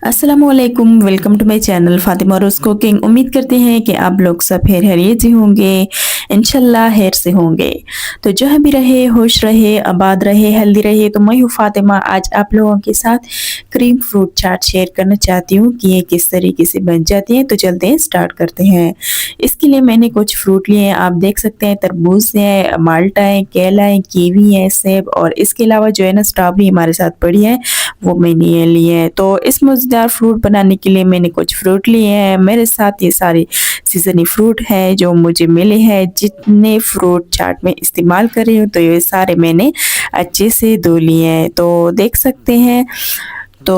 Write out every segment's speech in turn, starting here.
अस्सलामुअलैकुम, welcome to my channel Fatima रोज़ cooking. उम्मीद करते हैं कि आप लोग सब खैरियत से होंगे, इंशाल्लाह खैर से होंगे। तो जहाँ भी रहे, खुश रहे, आबाद रहे, हेल्दी रहे। तो मैं हूँ फातिमा, आज आप लोगों के साथ क्रीम फ्रूट चाट शेयर करना चाहती हूँ कि ये किस तरीके से बन जाती है। तो चलते हैं, स्टार्ट करते हैं। इसके लिए मैंने कुछ फ्रूट लिए हैं, आप देख सकते हैं तरबूज है, माल्टा है, केला है, कीवी है, सेब और इसके अलावा जो है ना स्ट्रॉबेरी हमारे साथ पड़ी है, वो मैंने ये लिए हैं। तो इस मज़ेदार फ्रूट बनाने के लिए मैंने कुछ फ्रूट लिए हैं। मेरे साथ ये सारे सीज़नी फ्रूट हैं जो मुझे मिले हैं। जितने फ्रूट चाट में इस्तेमाल कर रही हूँ तो ये सारे मैंने अच्छे से धो लिए हैं, तो देख सकते हैं। तो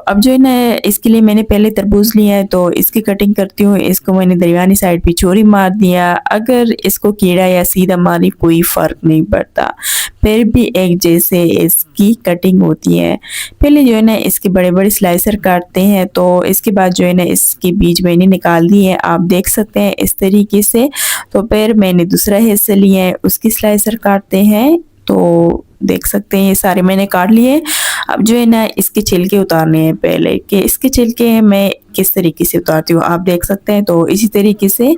अब जो है ना इसके लिए मैंने पहले तरबूज लिया है, तो इसकी कटिंग करती हूँ। इसको मैंने दरमियानी साइड पे चोरी मार दिया। अगर इसको कीड़ा या सीधा मारी कोई फ़र्क नहीं पड़ता, फिर भी एक जैसे इसकी कटिंग होती है। पहले जो है ना इसके बड़े-बड़े स्लाइसर काटते हैं, तो इसके बाद जो है ना इसके बीज मैंने निकाल दिए हैं, आप देख सकते हैं इस तरीके से। तो फिर मैंने दूसरा हिस्सा लिया है, उसकी स्लाइसर काटते हैं। तो देख सकते हैं ये सारे मैंने काट लिए। अब जो है ना इसके छिलके उतारने हैं पहले, कि इसके छिलके मैं किस तरीके से उतारती हूँ आप देख सकते हैं। तो इसी तरीके से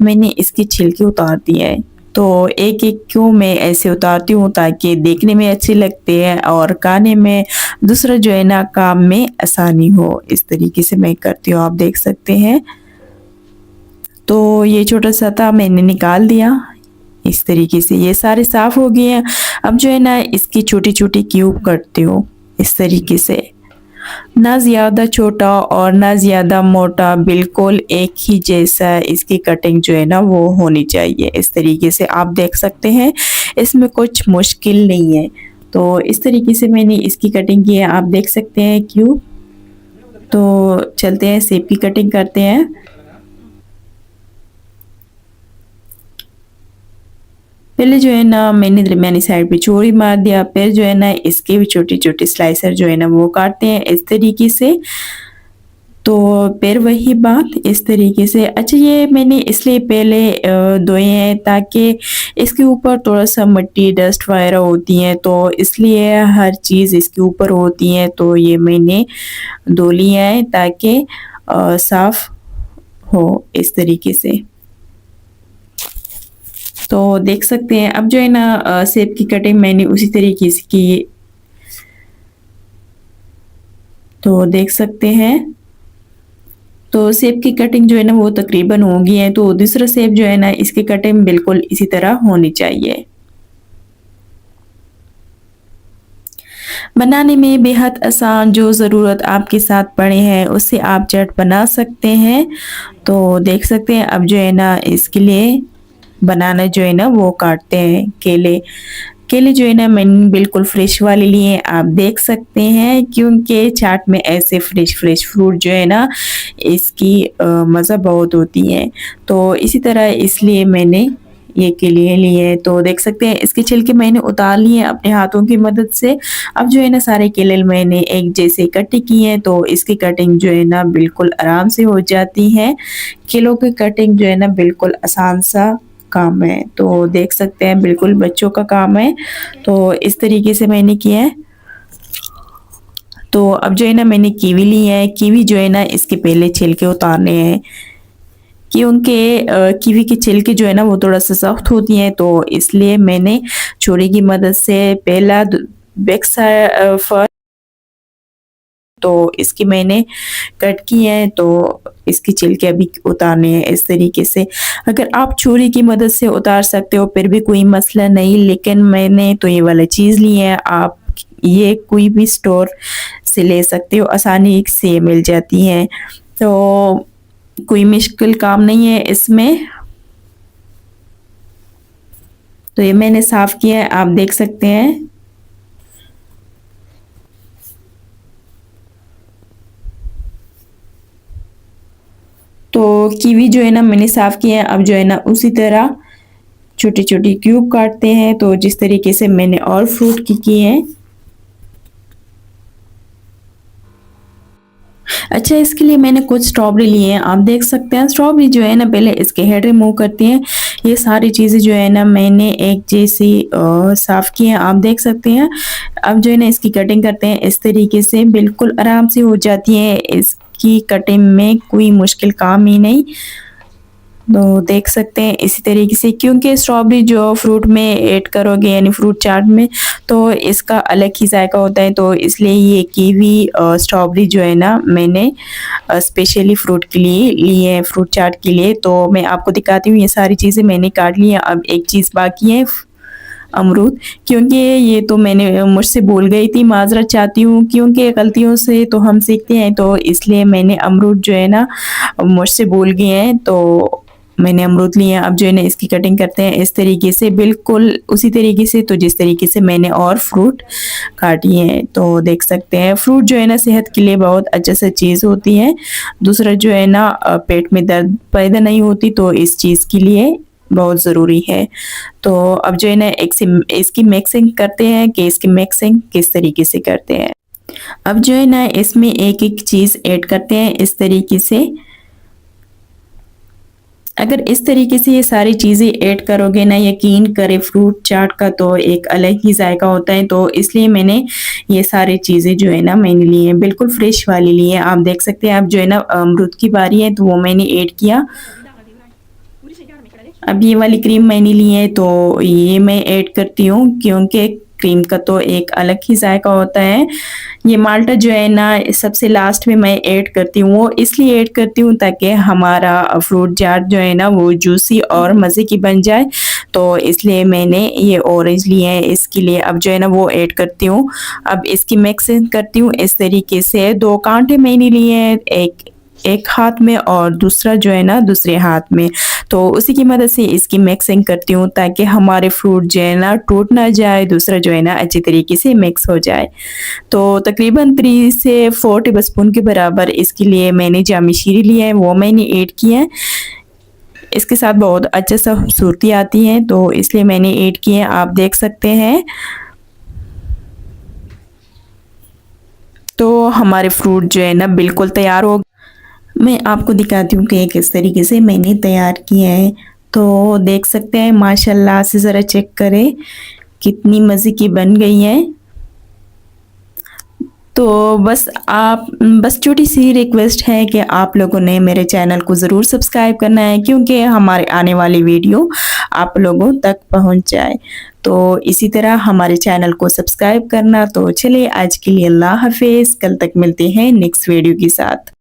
मैंने इसके छिलके उतार दिए हैं। तो एक-एक क्यों मैं ऐसे उतारती हूँ ताकि देखने में अच्छे लगते हैं और खाने में दूसरा जो है ना काम में आसानी हो, इस तरीके से मैं करती हूँ, आप देख सकते हैं। तो ये छोटा-सा था, मैंने निकाल दिया। इस तरीके से ये सारे साफ़ हो गए हैं। अब जो है ना इसकी छोटी-छोटी क्यूब करती हूँ इस तरीके से। ना ज़्यादा छोटा और ना ज़्यादा मोटा, बिल्कुल एक ही जैसा इसकी कटिंग जो है ना वो होनी चाहिए। इस तरीके से आप देख सकते हैं, इसमें कुछ मुश्किल नहीं है। तो इस तरीके से मैंने इसकी कटिंग की है, आप देख सकते हैं क्यूब। तो चलते हैं सेब की कटिंग करते हैं। पहले जो है ना मैंने दरमियानी साइड पे चौड़ी मार दिया, फिर जो है ना इसके भी छोटी-छोटी स्लाइसर जो है ना वो काटते हैं इस तरीके से। तो फिर वही बात इस तरीके से। अच्छा, ये मैंने इसलिए पहले धोए हैं ताकि इसके ऊपर थोड़ा-सा मिट्टी, डस्ट वगैरह होती हैं, तो इसलिए हर चीज़ इसके ऊपर होती है। तो ये मैंने धो लिया है ताकि साफ़ हो इस तरीके से। तो देख सकते हैं अब जो है ना सेब की कटिंग मैंने उसी तरीके से की। तो देख सकते हैं। तो सेब की कटिंग जो है ना वो तकरीबन हो गई है। तो दूसरा सेब जो है ना इसकी कटिंग बिल्कुल इसी तरह होनी चाहिए। बनाने में बेहद आसान, जो ज़रूरत आपके साथ पड़े हैं उससे आप झट बना सकते हैं। तो देख सकते हैं अब जो है ना इसके लिए बनाना जो है ना वो काटते हैं केले। केले जो है ना मैंने बिल्कुल फ्रेश वाले लिए हैं, आप देख सकते हैं, क्योंकि चाट में ऐसे फ्रेश फ्रूट जो है ना इसकी मज़ा बहुत होती है। तो इसी तरह इसलिए मैंने ये केले लिए हैं। तो देख सकते हैं इसके छिलके मैंने उतार लिए हैं अपने हाथों की मदद से। अब जो है ना सारे केले मैंने एक जैसे इकट्ठे किए हैं, तो इसकी कटिंग जो है ना बिल्कुल आराम से हो जाती है। केलों की कटिंग जो है ना बिल्कुल आसान सा काम है। तो देख सकते हैं बिल्कुल बच्चों का काम है। तो इस तरीके से मैंने किया है। तो अब जो है ना मैंने कीवी ली है। कीवी जो है ना इसके पहले छिलके उतारने हैं, क्योंकि कीवी के छिलके जो है ना वो थोड़ा-सा सख्त होती हैं, तो इसलिए मैंने छुरी की मदद से पहला बैक फर्स्ट तो इसकी मैंने कट की है। तो इसकी छिलके अभी उतारने हैं इस तरीके से। अगर आप छुरी की मदद से उतार सकते हो फिर भी कोई मसला नहीं, लेकिन मैंने तो ये वाला चीज़ ली है। आप ये कोई भी स्टोर से ले सकते हो, आसानी से मिल जाती हैं। तो कोई मुश्किल काम नहीं है इसमें। तो ये मैंने साफ़ किया है, आप देख सकते हैं। तो कीवी जो है ना मैंने साफ़ किया है। अब जो है ना उसी तरह छोटी-छोटी क्यूब काटते हैं, तो जिस तरीके से मैंने और फ्रूट की किए हैं। अच्छा, इसके लिए मैंने कुछ स्ट्रॉबेरी लिए हैं, आप देख सकते हैं। स्ट्रॉबेरी जो है ना पहले इसके हेड रिमूव करते हैं। ये सारी चीज़ें जो है ना मैंने एक जैसी साफ़ की हैं, आप देख सकते हैं। अब जो है ना इसकी कटिंग करते हैं इस तरीके से, बिल्कुल आराम से हो जाती है, इसकी कटिंग में कोई मुश्किल काम ही नहीं। तो देख सकते हैं इसी तरीके से, क्योंकि स्ट्रॉबेरी जो फ्रूट में ऐड करोगे यानी फ्रूट चाट में, तो इसका अलग ही जायका होता है, तो इसलिए ये कीवी स्ट्रॉबेरी जो है ना मैंने स्पेशली फ्रूट के लिए ली है, फ्रूट चाट के लिए। तो मैं आपको दिखाती हूँ, ये सारी चीज़ें मैंने काट ली हैं। अब एक चीज़ बाकी है, अमरूद, क्योंकि ये तो मैंने मुझसे भूल गई थी, माज़रत चाहती हूँ, क्योंकि गलतियों से तो हम सीखते हैं, तो इसलिए मैंने अमरूद जो है ना मुझसे भूल गए हैं, तो मैंने अमरूद लिए हैं। अब जो है ना इसकी कटिंग करते हैं इस तरीके से, बिल्कुल उसी तरीके से तो जिस तरीके से मैंने और फ्रूट काटी हैं। तो देख सकते हैं फ्रूट जो है ना सेहत के लिए बहुत अच्छा सा चीज़ होती है। दूसरा जो है ना पेट में दर्द पैदा नहीं होती, तो इस चीज़ के लिए बहुत ज़रूरी है। तो अब जो है ना इसकी मिक्सिंग करते हैं कि इसकी मिक्सिंग किस तरीके से करते हैं। अब जो है ना इसमें एक-एक चीज़ ऐड करते हैं इस तरीके से। अगर इस तरीके से ये सारी चीज़ें ऐड करोगे ना, यकीन करें फ्रूट चाट का तो एक अलग ही जायका होता है। तो इसलिए मैंने ये सारी चीज़ें जो है ना मैंने ली हैं, बिल्कुल फ्रेश वाली ली हैं। आप देख सकते हैं अब जो है ना अमरूद की बारी है, तो वो मैंने ऐड किया। अब ये वाली क्रीम मैंने ली है, तो ये मैं ऐड करती हूँ, क्योंकि क्रीम का तो एक अलग ही जायका होता है। ये माल्टा जो है ना सबसे लास्ट में मैं ऐड करती हूँ, वो इसलिए ऐड करती हूँ ताकि हमारा फ्रूट चाट जो है ना वो जूसी और मज़े की बन जाए। तो इसलिए मैंने ये ऑरेंज लिए हैं इसके लिए। अब जो है ना वो ऐड करती हूँ। अब इसकी मिक्सिंग करती हूँ इस तरीके से। 2 कांटे मैंने लिए हैं, एक हाथ में और दूसरा जो है ना दूसरे हाथ में। तो उसी की मदद से इसकी मिक्सिंग करती हूँ ताकि हमारे फ्रूट जो है ना टूट ना जाए, दूसरा जो है ना अच्छी तरीके से मिक्स हो जाए। तो तकरीबन 3 से 4 टेबलस्पून के बराबर इसके लिए मैंने जामी शीरी लिया है, वो मैंने ऐड किया है। इसके साथ बहुत अच्छा सा खूबसूरती आती है, तो इसलिए मैंने ऐड किए हैं, आप देख सकते हैं। तो हमारे फ्रूट जो है ना बिल्कुल तैयार हो। मैं आपको दिखाती हूँ कि किस तरीके से मैंने तैयार किया है। तो देख सकते हैं माशाल्लाह से, ज़रा चेक करें कितनी मज़े की बन गई है। तो बस छोटी सी रिक्वेस्ट है कि आप लोगों ने मेरे चैनल को ज़रूर सब्सक्राइब करना है, क्योंकि हमारे आने वाली वीडियो आप लोगों तक पहुंच जाए। तो इसी तरह हमारे चैनल को सब्सक्राइब करना। तो चलिए आज के लिए अल्लाह हाफिज़, कल तक मिलते हैं नेक्स्ट वीडियो के साथ।